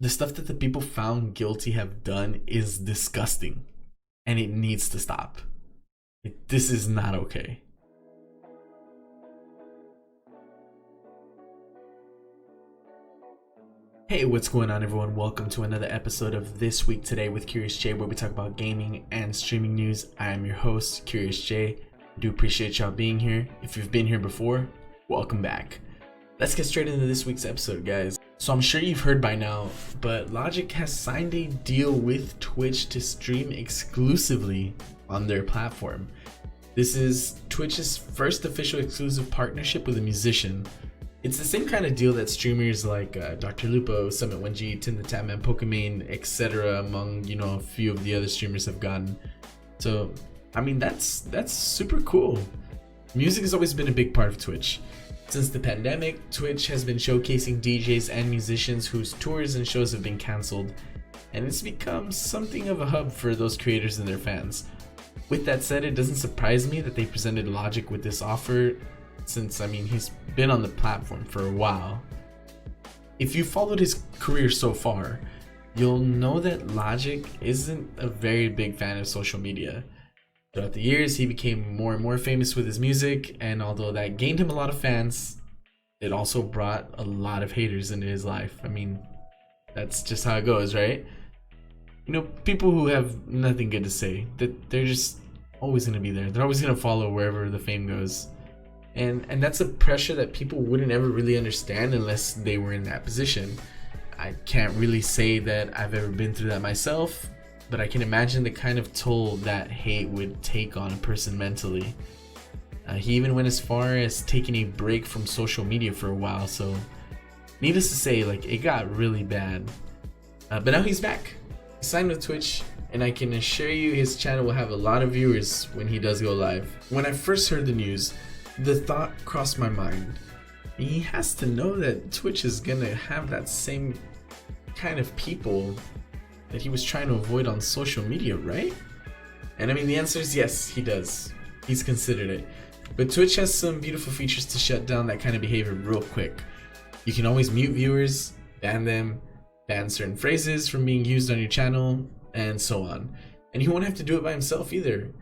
The stuff that the people found guilty have done is disgusting, and it needs to stop. This is not okay. Hey, what's going on, everyone? Welcome to another episode of This Week Today with CuriousJ, where we talk about gaming and streaming news. I am your host, CuriousJ. I do appreciate y'all being here. If you've been here before, welcome back. Let's get straight into this week's episode, guys. So I'm sure you've heard by now, but Logic has signed a deal with Twitch to stream exclusively on their platform. This is Twitch's first official exclusive partnership with a musician. It's the same kind of deal that streamers like Dr. Lupo, Summit1G, TinTheTatman, Pokimane, etc. among a few of the other streamers have gotten. So I mean that's super cool. Music has always been a big part of Twitch. Since the pandemic, Twitch has been showcasing DJs and musicians whose tours and shows have been cancelled, and it's become something of a hub for those creators and their fans. With that said, it doesn't surprise me that they presented Logic with this offer, since he's been on the platform for a while. If you followed his career so far, you'll know that Logic isn't a very big fan of social media. Throughout the years, he became more and more famous with his music, and although that gained him a lot of fans, it also brought a lot of haters into his life. That's just how it goes, right? People who have nothing good to say, that they're just always going to be there. They're always going to follow wherever the fame goes. And that's a pressure that people wouldn't ever really understand unless they were in that position. I can't really say that I've ever been through that myself, but I can imagine the kind of toll that hate would take on a person mentally. He even went as far as taking a break from social media for a while, so needless to say, it got really bad. But now he's back. He signed with Twitch, and I can assure you his channel will have a lot of viewers when he does go live. When I first heard the news, the thought crossed my mind. He has to know that Twitch is gonna have that same kind of people that he was trying to avoid on social media, right? And the answer is yes, he does. He's considered it. But Twitch has some beautiful features to shut down that kind of behavior real quick. You can always mute viewers, ban them, ban certain phrases from being used on your channel, and so on. And he won't have to do it by himself either.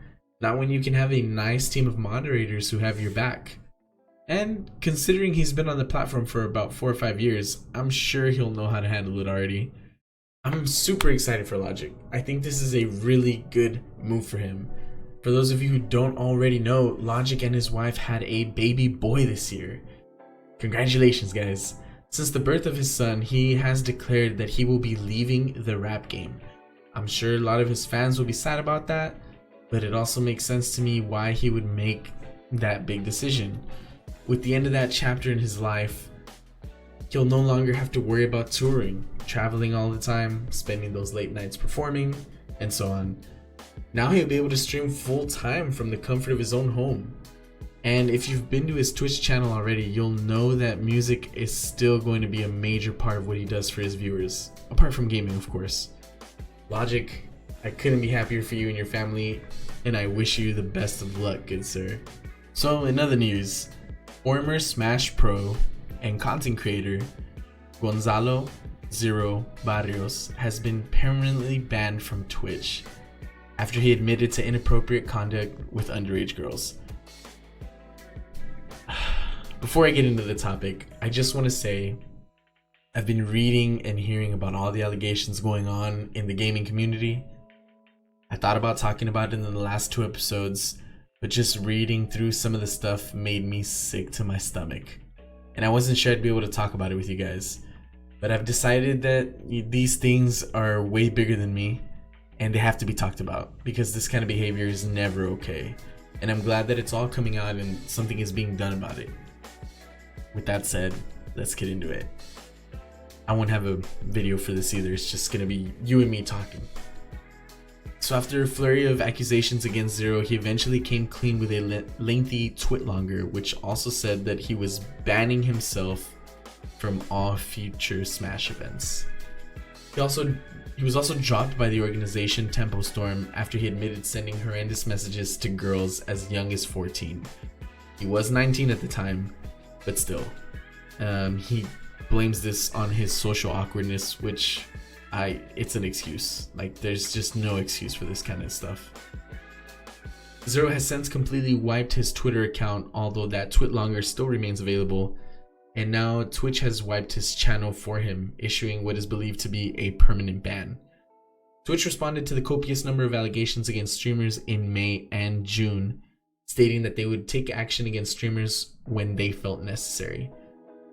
Not when you can have a nice team of moderators who have your back. And considering he's been on the platform for about 4 or 5 years, I'm sure he'll know how to handle it already. I'm super excited for Logic. I think this is a really good move for him. For those of you who don't already know, Logic and his wife had a baby boy this year. Congratulations, guys. Since the birth of his son, he has declared that he will be leaving the rap game. I'm sure a lot of his fans will be sad about that, but it also makes sense to me why he would make that big decision. With the end of that chapter in his life, he'll no longer have to worry about touring, traveling all the time, spending those late nights performing, and so on. Now he'll be able to stream full time from the comfort of his own home. And if you've been to his Twitch channel already, you'll know that music is still going to be a major part of what he does for his viewers, apart from gaming, of course. Logic, I couldn't be happier for you and your family, and I wish you the best of luck, good sir. So in other news, former Smash Pro and content creator Gonzalo Zero Barrios has been permanently banned from Twitch after he admitted to inappropriate conduct with underage girls. Before I get into the topic, I just want to say I've been reading and hearing about all the allegations going on in the gaming community. I thought about talking about it in the last 2 episodes, but just reading through some of the stuff made me sick to my stomach. And I wasn't sure I'd be able to talk about it with you guys. But I've decided that these things are way bigger than me, and they have to be talked about, because this kind of behavior is never okay. And I'm glad that it's all coming out and something is being done about it. With that said, let's get into it. I won't have a video for this either, it's just gonna be you and me talking. So after a flurry of accusations against Zero, he eventually came clean with a lengthy twitlonger, which also said that he was banning himself from all future Smash events. He was also dropped by the organization Tempo Storm after he admitted sending horrendous messages to girls as young as 14. He was 19 at the time, but still. He blames this on his social awkwardness, which it's an excuse. Like, there's just no excuse for this kind of stuff. Zero has since completely wiped his Twitter account, although that tweet longer still remains available. And now Twitch has wiped his channel for him, issuing what is believed to be a permanent ban. Twitch responded to the copious number of allegations against streamers in May and June, stating that they would take action against streamers when they felt necessary.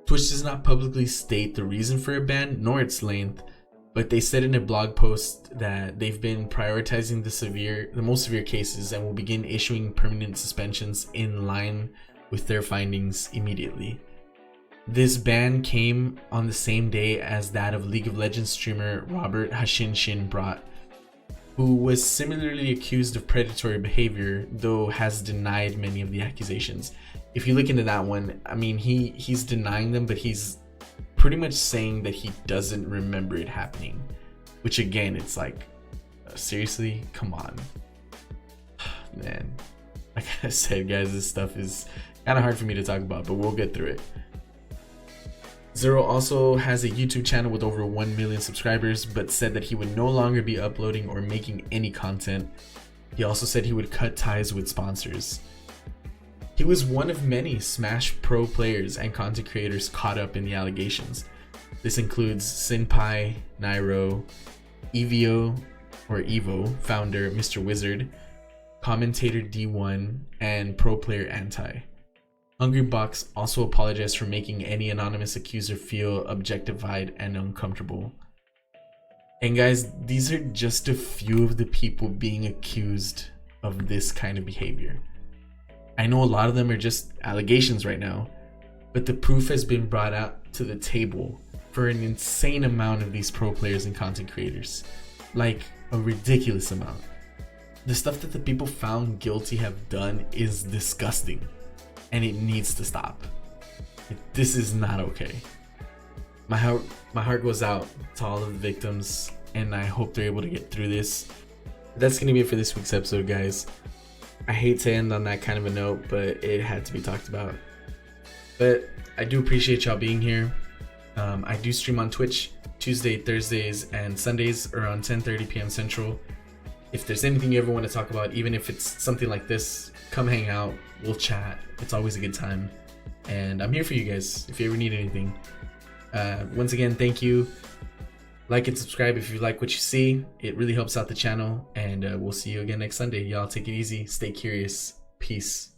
Twitch does not publicly state the reason for a ban nor its length, but they said in a blog post that they've been prioritizing the most severe cases and will begin issuing permanent suspensions in line with their findings immediately. This ban came on the same day as that of League of Legends streamer Robert Hashinshin Brat, who was similarly accused of predatory behavior, though has denied many of the accusations. If you look into that one, I mean, he's denying them, but he's pretty much saying that he doesn't remember it happening, which again, it's like, seriously, come on. Man, like I said, guys, this stuff is kind of hard for me to talk about, but we'll get through it. Zero also has a YouTube channel with over 1 million subscribers, but said that he would no longer be uploading or making any content. He also said he would cut ties with sponsors. He was one of many Smash Pro players and content creators caught up in the allegations. This includes Senpai, Nairo, Evo founder Mr. Wizard, commentator D1, and pro player Anti. Hungrybox also apologized for making any anonymous accuser feel objectified and uncomfortable. And guys, these are just a few of the people being accused of this kind of behavior. I know a lot of them are just allegations right now, but the proof has been brought out to the table for an insane amount of these pro players and content creators. Like, a ridiculous amount. The stuff that the people found guilty have done is disgusting. And it needs to stop. This is not okay. My heart goes out to all of the victims, and I hope they're able to get through this. That's gonna be it for this week's episode, guys. I hate to end on that kind of a note, but it had to be talked about. But I do appreciate y'all being here. I do stream on Twitch Tuesday, Thursdays, and Sundays around 10:30 p.m. Central. If there's anything you ever want to talk about, even if it's something like this, come hang out. We'll chat. It's always a good time. And I'm here for you guys if you ever need anything. Once again, thank you. Like and subscribe if you like what you see. It really helps out the channel. And we'll see you again next Sunday. Y'all take it easy. Stay curious. Peace.